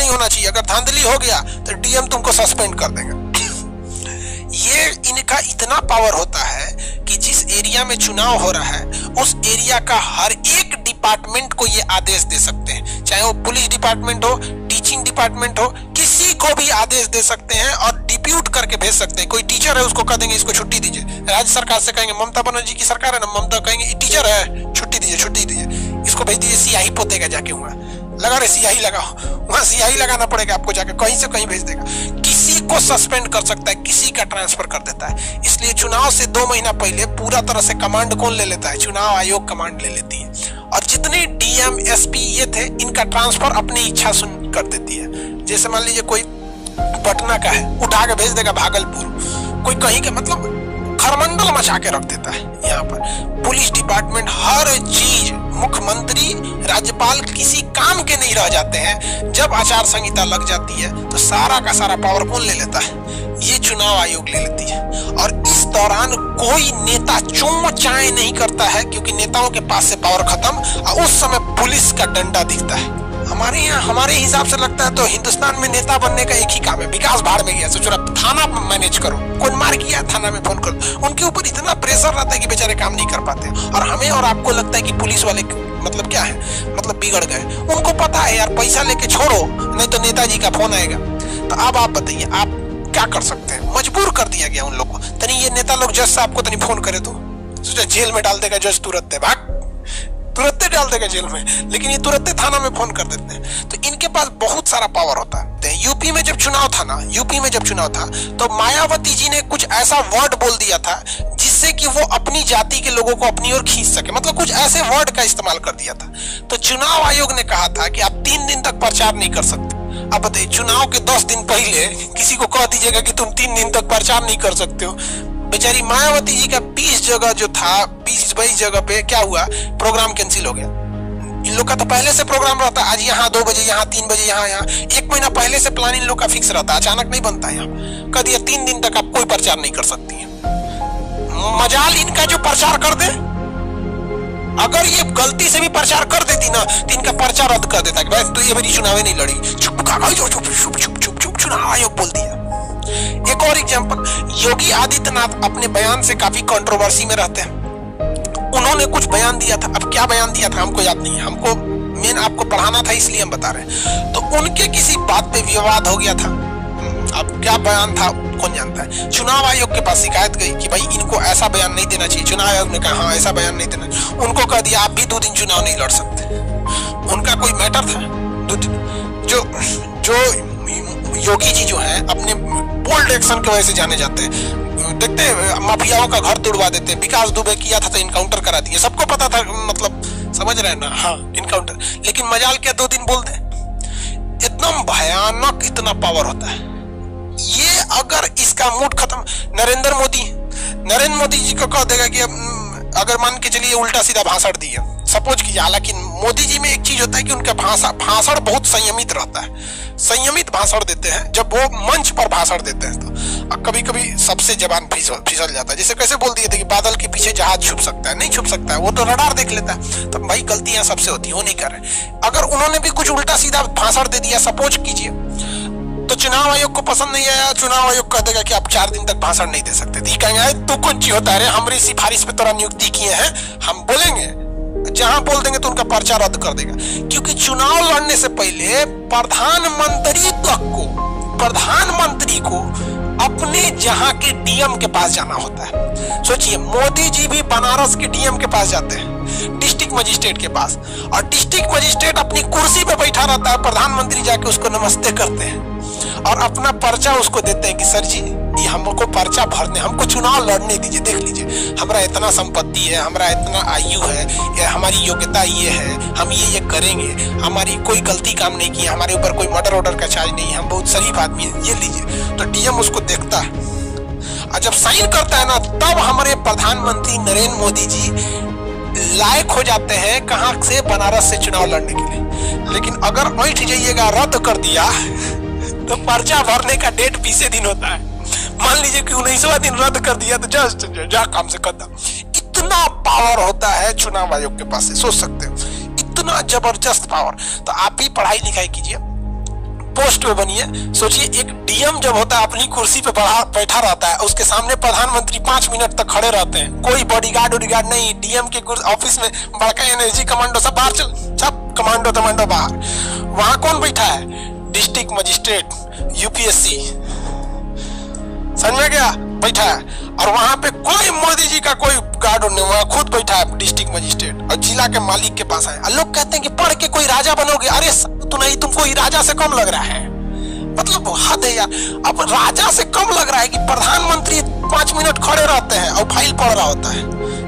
नहीं होना चाहिए, अगर धांधली हो गया तो डीएम तुमको सस्पेंड कर देगा। ये इनका इतना पावर होता है कि जिस एरिया में चुनाव हो रहा है उस एरिया का हर एक डिपार्टमेंट को ये आदेश दे सकते हैं, चाहे वो पुलिस डिपार्टमेंट हो, टीचिंग डिपार्टमेंट हो, किसी को भी आदेश दे सकते हैं और डिप्यूट करके भेज सकते हैं। कोई टीचर है उसको कह देंगे इसको छुट्टी दीजिए, राज्य सरकार से कहेंगे, ममता बनर्जी की सरकार है ना, ममता कहेंगे टीचर है छुट्टी दीजिए, इसको भेज दीजिए, सियाही पोतेगा जाके, वहां लगा रहे सियाही लगाओ, वहां सियाही लगाना पड़ेगा आपको, जाके कहीं से कहीं भेज देगा। किसी को सस्पेंड कर सकता है, किसी का ट्रांसफर कर देता है। इसलिए चुनाव से 2 महीना पहले पूरा तरह से कमांड कौन ले लेता है? चुनाव आयोग कमांड ले लेती है, और जितने डीएम एसपी ये थे इनका ट्रांसफर अपनी इच्छा सुन कर देती है। जैसे मान लीजिए कोई पटना का है, उठा के भेज देगा भागलपुर, कोई कहीं के, मतलब खरमंडल मचा के रख देता है। यहाँ पर पुलिस डिपार्टमेंट, हर चीज, मुख्यमंत्री, राज्यपाल किसी काम के नहीं रह जाते हैं। जब आचार संहिता लग जाती है तो सारा का सारा पावर कौन ले लेता है? ये चुनाव आयोग ले लेती है। और इस दौरान कोई नेता चों चाय नहीं करता है, क्योंकि नेताओं के पास से पावर खत्म, और उस समय पुलिस का डंडा दिखता है। हमारे यहाँ, हमारे हिसाब से लगता है तो हिंदुस्तान में नेता बनने का एक ही काम है, विकास भाड़ में गया, सोच रहा थाना मैनेज करो, कोई मार किया थाना में फोन करो। उनके ऊपर इतना प्रेशर रहता है कि बेचारे काम नहीं कर पाते, और हमें और आपको लगता है कि पुलिस वाले मतलब क्या है, मतलब बिगड़ गए। उनको पता है यार पैसा लेके छोड़ो, नहीं तो नेताजी का फोन आएगा। तो अब आप बताइए आप क्या कर सकते हैं? मजबूर कर दिया गया उन लोग को। तनी ये नेता लोग जज साहब को तनी फोन करे तो सोचा जेल में डाल देगा जज, तुरंत भाग, तुरंत डाल देगा जेल में, लेकिन ये तुरंत थाना में फोन कर देते हैं। तो इनके पास बहुत सारा पावर होता है। यूपी में जब चुनाव था ना, यूपी में जब चुनाव था तो मायावती जी ने कुछ ऐसा वर्ड बोल दिया था जिससे कि वो अपनी जाति के लोगों को अपनी ओर खींच सके, मतलब कुछ ऐसे वर्ड का इस्तेमाल कर दिया था। तो चुनाव आयोग ने कहा था कि आप 3 दिन तक प्रचार नहीं कर सकते। अब बताइए, चुनाव के 10 दिन पहले किसी को कह दीजिएगा कि तुम 3 दिन तक प्रचार नहीं कर सकते हो। बेचारी मायावती जी का 20 जगह जो था, 20-22 जगह पे क्या हुआ, प्रोग्राम कैंसिल हो गया। इन लोग का तो पहले से प्रोग्राम रहता है, आज यहाँ 2 बजे, यहाँ 3 बजे, यहाँ 1 महीना पहले से प्लान इन लोग का फिक्स रहता है, अचानक नहीं बनता है। यहाँ कह दिया 3 दिन तक आप कोई प्रचार नहीं कर सकती है। मजाल इनका जो प्रचार कर दे, अगर ये गलती से भी प्रचार कर देती ना तो इनका पर्चा रद्द कर देता कि भाई तो ये मेरी चुनाव नहीं लड़ी, चुप चुनाव आयोग बोल दिया। एक और एग्जांपल, योगी आदित्यनाथ अपने बयान से काफी कंट्रोवर्सी में रहते हैं। उन्होंने कुछ बयान दिया था, अब क्या बयान दिया था हमको याद नहीं है, हमको मेन आपको पढ़ाना था इसलिए हम बता रहे हैं। तो उनके किसी बात पे विवाद हो गया था, अब क्या बयान था कौन जानता है। चुनाव आयोग के पास शिकायत गई कि भाई इनको ऐसा बयान नहीं देना चाहिए। चुनाव आयोग ने कहा हाँ ऐसा बयान नहीं देना। उनको कह दिया आप भी 2 दिन चुनाव नहीं लड़ सकते। उनका कोई मैटर था 2 दिन। जो योगी जी जो है अपने बोल्ड एक्शन की वजह से जाने जाते हैं, देखते हैं माफियाओं का घर तोड़वा देते हैं। विकास दुबे किया था तो इनकाउंटर करा दिए, सबको पता था, मतलब समझ रहे हैं ना, हाँ इनकाउंटर। लेकिन मजाल क्या 2 दिन बोल दे, एकदम भयानक इतना पावर होता है ये। अगर इसका मूड खत्म, नरेंद्र मोदी जी को कह देगा कि अगर मान के चलिए उल्टा सीधा भाषण दिया, सपोज कीजिए, हालांकि मोदी जी में एक चीज होता है कि उनका भाषण बहुत संयमित रहता है, संयमित भाषण देते हैं। जब वो मंच पर भाषण देते हैं तो कभी कभी सबसे जबान फिसल जाता है। जैसे कैसे बोल दिए थे कि बादल के पीछे जहाज छुप सकता है, नहीं छुप सकता है, वो तो रडार देख लेता है। तो भाई गलतियां सबसे होती है, वो नहीं कर रहे। अगर उन्होंने भी कुछ उल्टा सीधा भाषण दे दिया, सपोज कीजिए, तो चुनाव आयोग को पसंद नहीं आया, चुनाव आयोग कह देगा कि आप 4 दिन तक भाषण नहीं दे सकते। तो कहेंगे तू कौन ची होता है, हमारी सिफारिश पे तोरा नियुक्ति किए हैं, हम बोलेंगे, जहां बोल देंगे तो उनका पर्चा रद्द कर देगा। क्योंकि चुनाव लड़ने से पहले प्रधानमंत्री को अपने जहां के डीएम के पास जाना होता है। सोचिए, मोदी जी भी बनारस के डीएम के पास जाते हैं, डिस्ट्रिक्ट मजिस्ट्रेट के पास, और डिस्ट्रिक्ट मजिस्ट्रेट अपनी कुर्सी पे बैठा रहता है, प्रधानमंत्री जाके उसको नमस्ते करते हैं और अपना पर्चा उसको देते हैं कि सर जी ये हमको पर्चा भरने, हमको चुनाव लड़ने दीजिए, देख लीजिए हमारा इतना संपत्ति है, हमारा इतना आयु है, हमारी योग्यता ये है, हम ये करेंगे, हमारी कोई गलती काम नहीं की, हमारे ऊपर कोई मर्डर का चार्ज नहीं है, हम बहुत शरीफ आदमी है, ये लीजिए। तो डीएम उसको देखता है और जब साइन करता है ना, तब हमारे प्रधानमंत्री नरेंद्र मोदी जी लायक हो जाते हैं कहाँ से, बनारस से चुनाव लड़ने के लिए। लेकिन अगर बैठ जाइएगा, रद्द कर दिया, तो पर्चा भरने का डेट 20 दिन होता है। मान लीजिए कि 19वां दिन रद्द कर दिया तो जस्ट जा काम से कदम। इतना पावर होता है चुनाव आयोग के पास, सोच सकते हो, इतना जबरदस्त पावर। तो आप भी पढ़ाई लिखाई कीजिए, पोस्ट पे बनिए। सोचिए एक डीएम जब होता है अपनी कुर्सी पे बैठा रहता है, उसके सामने प्रधानमंत्री 5 मिनट तक खड़े रहते हैं, कोई बॉडीगार्ड नहीं, डीएम के ऑफिस में बड़का एनर्जी कमांडो सब बाहर चल, सब कमांडो बाहर। वहां कौन बैठा है? डिस्ट्रिक्ट मजिस्ट्रेट यूपीएससी, समझ में गया, बैठा है। और वहां पे कोई मोदी जी का कोई गार्ड नहीं, वहां खुद बैठा है डिस्ट्रिक्ट मजिस्ट्रेट और जिला के मालिक के पास है। लोग कहते हैं कि पढ़ के कोई राजा बनोगे। अरे तो नहीं, तुमको राजा से कम लग रहा है, मतलब हद है यार। अब राजा से कम लग रहा है कि प्रधानमंत्री 5 मिनट खड़े रहते हैं और फाइल पढ़ रहा होता है,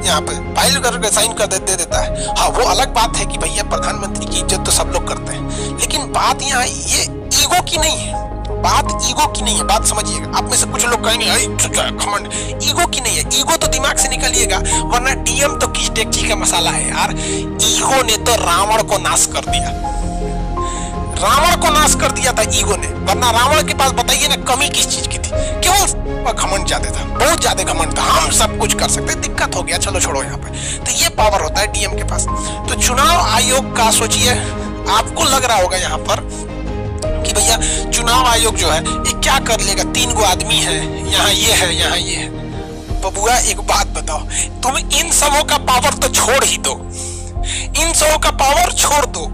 यहाँ पे फाइल करके साइन कर दे देता है। हाँ, वो अलग बात है कि भैया प्रधानमंत्री की इज्जत तो सब लोग करते हैं, लेकिन बात यहाँ ये ईगो की नहीं है, बात ईगो की नहीं है, बात समझिएगा। आप में से कुछ लोग कहेंगे घमंड, ईगो की नहीं है। ईगो तो दिमाग से निकलिएगा, वरना डीएम तो किस डेगची का मसाला है यार। ईगो ने तो रावण को नाश कर दिया, रावण को नाश कर दिया था ईगो ने, वरना रावण के पास बताइए ना कमी किस चीज की थी? केवल घमंड ज्यादा था, बहुत ज्यादा घमंड था, हम सब कुछ कर सकते, दिक्कत हो गया, चलो छोड़ो यहाँ पे। तो ये पावर होता है डीएम के पास। तो चुनाव आयोग का सोचिए, आपको लग रहा होगा यहाँ पर कि भैया चुनाव आयोग जो है ये क्या कर लेगा, 3 गो आदमी है, यहाँ ये है, यहाँ ये है। बबुआ एक बात बताओ, तुम इन सबों का पावर तो छोड़ ही दो, इन सबों का पावर छोड़ दो,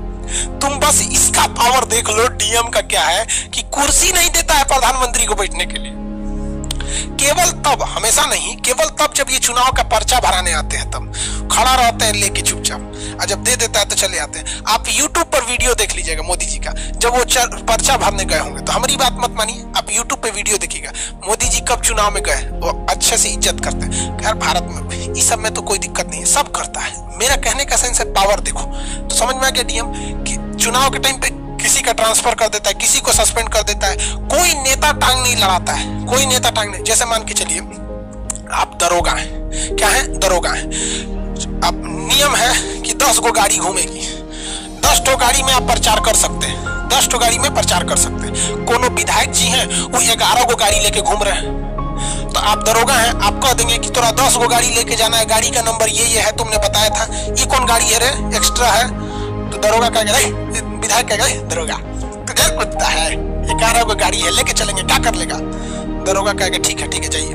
तुम बस इसका पावर देख लो। डीएम का क्या है कि कुर्सी नहीं देता है प्रधानमंत्री को बैठने के लिए, केवल तब, हमेशा नहीं, केवल तब जब ये चुनाव का पर्चा भराने आते हैं तब खड़ा रहते हैं लेके चुपचाप, और जब दे देता है तो चले आते हैं। आप YouTube पर वीडियो देख लीजिएगा मोदी जी का, जब वो पर्चा भरने गए होंगे, तो हमारी बात मत मानिए, आप YouTube पे वीडियो देखिएगा मोदी जी कब चुनाव में गए, वो अच्छे से इज्जत करते हैं। यार भारत में इस सब में तो कोई दिक्कत नहीं है, सब करता है। मेरा कहने का सेंस है पावर देखो, तो समझ में आ गया डीएम कि चुनाव के टाइम पे किसी का ट्रांसफर कर देता है, किसी को सस्पेंड कर देता है, कोई नेता टांग नहीं लड़ाता है, कोई नेता टांग नहीं। जैसे मान के चलिए आप दरोगा हैं, क्या है, दरोगा हैं, अब नियम है कि 10 गो गाड़ी घूमेगी, 10 ठो गाड़ी में आप प्रचार कर सकते हैं, 10 ठो गाड़ी में प्रचार कर सकते हैं। कोनो विधायक जी हैं वो 11 गो गाड़ी लेके घूम रहे हैं, तो आप दरोगा हैं, आप कह देंगे कि तोरा 10 गो गाड़ी लेके जाना है, गाड़ी का नंबर ये है, तुमने बताया था, ये कौन गाड़ी है रे, एक्स्ट्रा है। तो दरोगा कहेगा, विधायक कहेगा दरोगा तो घर कुत्ता है, 11 गो गाड़ी है, लेके चलेंगे, क्या कर लेगा? दरोगा कहेगा ठीक है जाइए।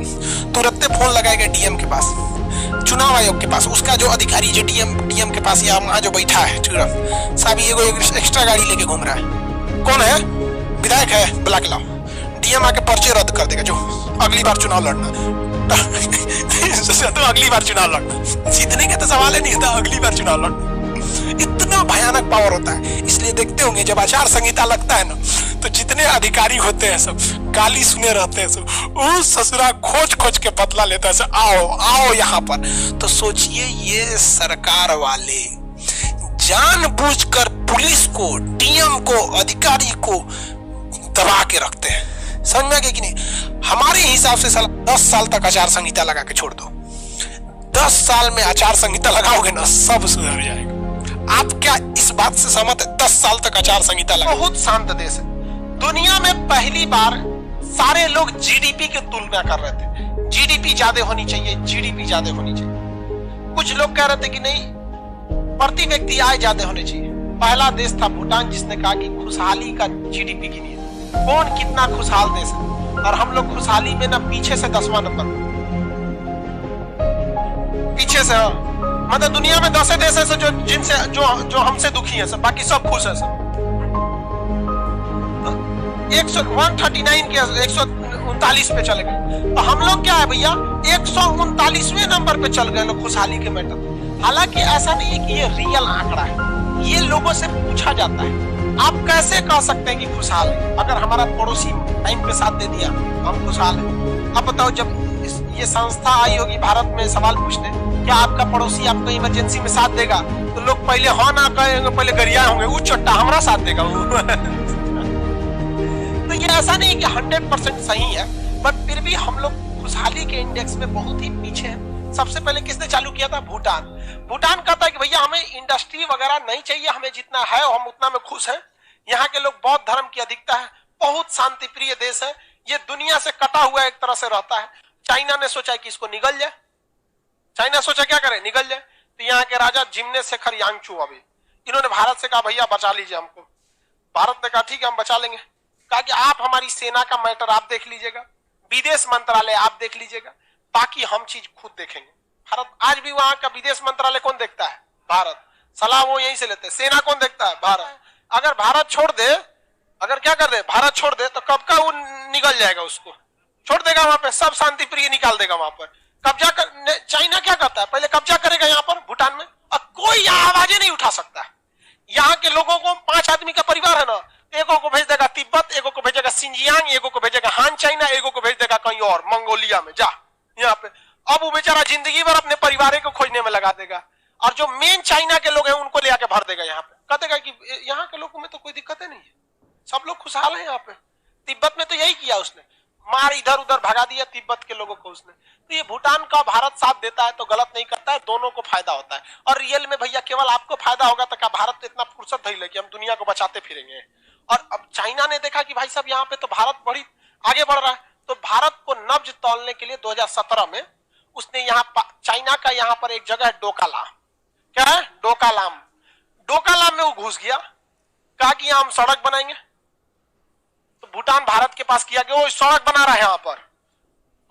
तुरंत फोन लगाएगा डीएम के पास, चुनाव आयोग के पास, उसका जो अधिकारी जो डीएम के पास या वहां जो बैठा है साहब, ये एक्स्ट्रा गाड़ी लेके घूम रहा है, कौन है? विधायक है, बुला के लाओ। डीएम आके पर्चे रद्द कर देगा, जो अगली बार चुनाव लड़ना तो अगली बार चुनाव लड़ना, जीतने का तो सवाल ही नहीं था, अगली बार चुनाव लड़ना। इतना भयानक पावर होता है। इसलिए देखते होंगे जब आचार संहिता लगता है ना, तो जितने अधिकारी होते हैं सब गाली सुने रहते हैं, सब ओ ससुरा खोज के बदला लेता है, आओ यहाँ पर। तो सोचिए ये सरकार वाले जानबूझकर पुलिस को, डीएम को, अधिकारी को दबा के रखते हैं, समझ में आ गया कि नहीं? हमारे हिसाब से 10 साल तक आचार संहिता लगा के छोड़ दो, 10 साल में आचार संहिता लगाओगे ना, सब सुधर जाएगा। आप क्या इस बात से सहमत है? 10 साल तक आचार संहिता लगा। बहुत शांत देश है, दुनिया में पहली बार सारे लोग जीडीपी की तुलना कर रहे थे, जीडीपी ज्यादा होनी चाहिए, जीडीपी ज्यादा होनी चाहिए। कुछ लोग कह रहे थे कि नहीं, प्रति व्यक्ति आय ज्यादा होनी चाहिए। पहला देश था भूटान जिसने कहा कि खुशहाली का जीडीपी गिनिए, कौन कितना खुशहाल देश है, और हम लोग खुशहाली में ना पीछे से 10वां नंबर, पीछे से। मतलब दुनिया में 10 देश है जो जिनसे जो हमसे दुखी है सब, बाकी सब खुश है सब। 139 के 139 पे चले गए, तो हम लोग क्या है भैया 139वें नंबर पे चल गए लोग खुशहाली के मैटर। हालांकि ऐसा नहीं है कि ये रियल आंकड़ा है, ये लोगों से पूछा जाता है। आप कैसे कह सकते हैं कि खुशहाल है? अगर हमारा पड़ोसी टाइम पे साथ दे दिया हम खुशहाल है। अब बताओ, जब ये संस्था आई होगी भारत में सवाल पूछने, क्या आपका पड़ोसी आपको इमरजेंसी में साथ देगा, तो लोग पहले हाँ ना कहेंगे, पहले गरिया होंगे, वो चट्टा हमारा साथ देगा तो ये ऐसा नहीं कि 100% सही है, बट फिर भी हम लोग खुशहाली के इंडेक्स में बहुत ही पीछे हैं। सबसे पहले किसने चालू किया था? भूटान। भूटान कहता है कि भैया हमें इंडस्ट्री वगैरह नहीं चाहिए, हमें जितना है हम उतना में खुश हैं। यहाँ के लोग बौद्ध धर्म की अधिकता है, बहुत शांति प्रिय देश है, ये दुनिया से कटा हुआ एक तरह से रहता है। चाइना ने सोचा कि इसको निगल जाए, चाइना सोचा क्या करे, निगल जाए। तो यहाँ के राजा जिम्ने शेखर यांगचू, अभी इन्होंने भारत से कहा भैया बचा लीजिए हमको। भारत ने कहा ठीक है हम बचा लेंगे। कहा कि आप हमारी सेना का मैटर आप देख लीजिएगा, विदेश मंत्रालय आप देख लीजिएगा, बाकी हम चीज खुद देखेंगे। भारत आज भी वहां का विदेश मंत्रालय कौन देखता है? भारत। सलाह वो यहीं से लेते हैं। सेना कौन देखता है? भारत। अगर भारत छोड़ दे, अगर क्या कर दे, भारत छोड़ दे, तो कब का वो निकल जाएगा, उसको छोड़ देगा वहां पे, सब शांति प्रिय निकाल देगा वहां पर। कब्जा कर, चाइना क्या करता है, पहले कब्जा करेगा यहाँ पर भूटान में, और कोई यहाँ आवाजें नहीं उठा सकता। यहाँ के लोगों को 5 आदमी का परिवार है ना, एगो को भेज देगा तिब्बत, एगो को भेजेगा सिंजियांग, एगो को भेजेगा हान चाइना, एगो को भेज देगा कहीं और मंगोलिया में, जा यहाँ पे। अब वो बेचारा जिंदगी भर अपने परिवार को खोजने में लगा देगा, और जो मेन चाइना के लोग हैं उनको ले आके भर देगा यहाँ पे। कह देगा कि यहाँ के लोगों में तो कोई दिक्कत नहीं है, सब लोग खुशहाल है यहाँ पे। तिब्बत में तो यही किया उसने, मार इधर उधर भगा दिया तिब्बत के लोगों को उसने। तो ये भूटान का भारत साथ देता है तो गलत नहीं करता है, दोनों को फायदा होता है। और रियल में भैया केवल आपको फायदा होगा तो क्या भारत इतना फुर्सत धैल है कि हम दुनिया को बचाते फिरेंगे। और अब चाइना ने देखा कि भाई साहब यहाँ पे तो भारत बड़ी आगे बढ़ रहा है, तो भारत को नब्ज तौलने के लिए 2017 में उसने यहाँ चाइना का यहाँ पर एक जगह है डोकालाम, क्या है डोकालाम, डोकालाम में वो घुस गया, कहा कि यहाँ हम सड़क बनाएंगे। तो भूटान भारत के पास किया कि वो सड़क बना रहा है यहाँ पर,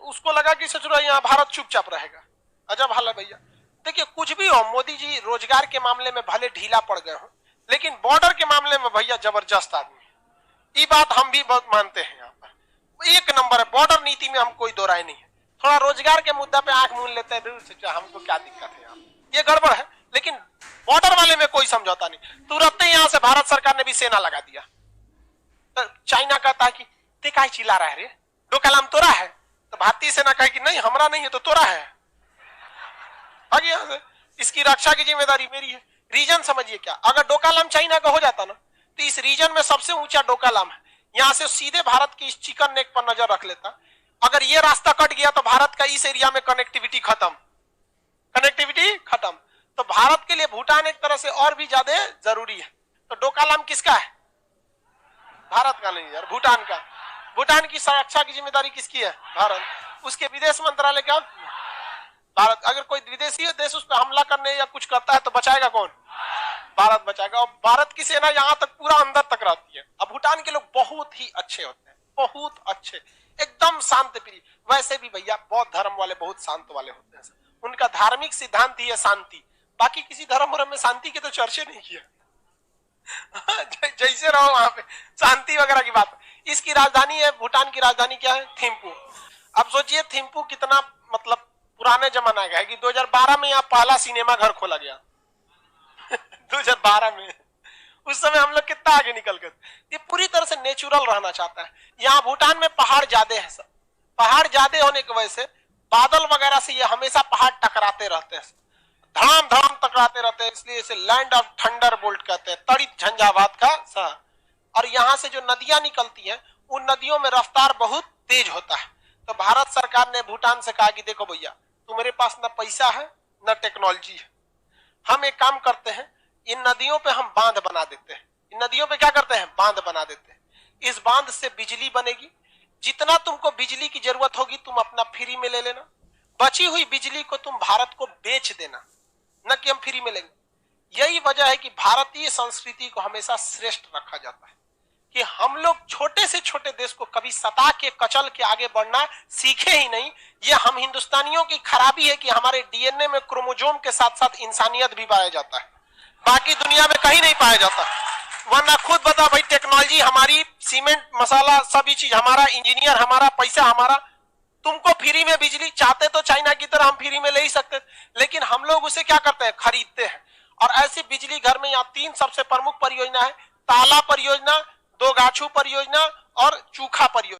उसको लगा कि सचुरा यहाँ भारत चुपचाप रहेगा। अजब हाल है भैया। देखिए कुछ भी हो, मोदी जी रोजगार के मामले में भले ढीला पड़ गए हो, लेकिन बॉर्डर के मामले में भैया जबरदस्त आदमी है। ये बात हम भी बहुत मानते हैं, यहाँ पर एक नंबर है, बॉर्डर नीति में हम कोई दो राय नहीं है। थोड़ा रोजगार के मुद्दा पे आंख मूंद लेते हैं, हमको क्या दिक्कत है, ये गड़बड़ है, लेकिन बॉर्डर वाले में कोई समझौता नहीं। तुरंत ही यहाँ से भारत सरकार ने भी सेना लगा दिया। तो चाइना कहता है कि ते काहे चिल्ला रहा है रे, डोकालाम तोरा है? तो भारतीय सेना कहे कि नहीं हमारा नहीं है तो तोरा है, आगे यहाँ से इसकी रक्षा की जिम्मेदारी मेरी है। रीजन समझिए क्या, अगर डोकालाम चाइना का हो जाता ना, तो इस रीजन में सबसे ऊंचा डोकालाम है, यहाँ से सीधे भारत की इस चिकन नेक पर नजर रख लेता। अगर ये रास्ता कट गया तो भारत का इस एरिया में कनेक्टिविटी खत्म, कनेक्टिविटी खत्म। तो भारत के लिए भूटान एक तरह से और भी ज्यादा जरूरी है। तो डोकालाम किसका है? भारत का नहीं यार, भूटान का। भूटान की सुरक्षा की जिम्मेदारी किसकी है? भारत। उसके विदेश मंत्रालय का भारत। अगर कोई विदेशी देश उस पर हमला करने या कुछ करता है तो बचाएगा कौन? भारत बचाएगा। और भारत की सेना यहाँ तक पूरा अंदर तक रहती है। अब भूटान के लोग बहुत ही अच्छे होते हैं, बहुत अच्छे, एकदम शांत प्रिय। वैसे भी भैया बौद्ध धर्म वाले बहुत शांत वाले होते हैं, उनका धार्मिक सिद्धांत ही है शांति। बाकी किसी धर्म में शांति के तो चर्चे नहीं किया। जैसे रहो वहां पे शांति वगैरह की बात। इसकी राजधानी है, भूटान की राजधानी क्या है? थिम्पू। अब सोचिए थिम्पू कितना मतलब पुराने जमाना का है कि 2012 में यहाँ पहला सिनेमा घर खोला गया। 2012 में, उस समय हम लोग कितना आगे निकल गए। ये पूरी तरह से नेचुरल रहना चाहता है। यहाँ भूटान में पहाड़ ज्यादा है, सब पहाड़ ज्यादा होने की वजह से बादल वगैरह से ये हमेशा पहाड़ टकराते रहते हैं, धड़ाम धड़ाम टकराते रहते हैं, इसलिए इसे लैंड ऑफ थंडरबोल्ट कहते हैं, तड़ित झंझावात का शहर। और यहाँ से जो नदियां निकलती हैं उन नदियों में रफ्तार बहुत तेज होता है। तो भारत सरकार ने भूटान से कहा कि देखो भैया तुम्हारे पास न पैसा है न टेक्नोलॉजी है, हम एक काम करते हैं, इन नदियों पे हम बांध बना देते हैं। इन नदियों पे क्या करते हैं? बांध बना देते हैं। इस बांध से बिजली बनेगी, जितना तुमको बिजली की जरूरत होगी तुम अपना फ्री में ले लेना, बची हुई बिजली को तुम भारत को बेच देना, न कि हम फ्री में लेंगे। यही वजह है कि भारतीय संस्कृति को हमेशा श्रेष्ठ रखा जाता है कि हम लोग छोटे से छोटे देश को कभी सता के कचल के आगे बढ़ना सीखे ही नहीं। ये हम हिंदुस्तानियों की खराबी है कि हमारे डीएनए में क्रोमोजोम के साथ साथ इंसानियत भी पाया जाता है, बाकी दुनिया में कहीं नहीं पाया जाता। वरना खुद बता भाई, टेक्नोलॉजी हमारी, सीमेंट मसाला सभी चीज हमारा, इंजीनियर हमारा, पैसा हमारा, तुमको फ्री में बिजली चाहते तो चाइना की तरह हम फ्री में ले ही सकते, लेकिन हम लोग उसे क्या करते हैं? खरीदते हैं। और ऐसी बिजली घर में यहाँ 3 सबसे प्रमुख परियोजना है, ताला परियोजना, दो गाछू परियोजना और चूखा परियोजना।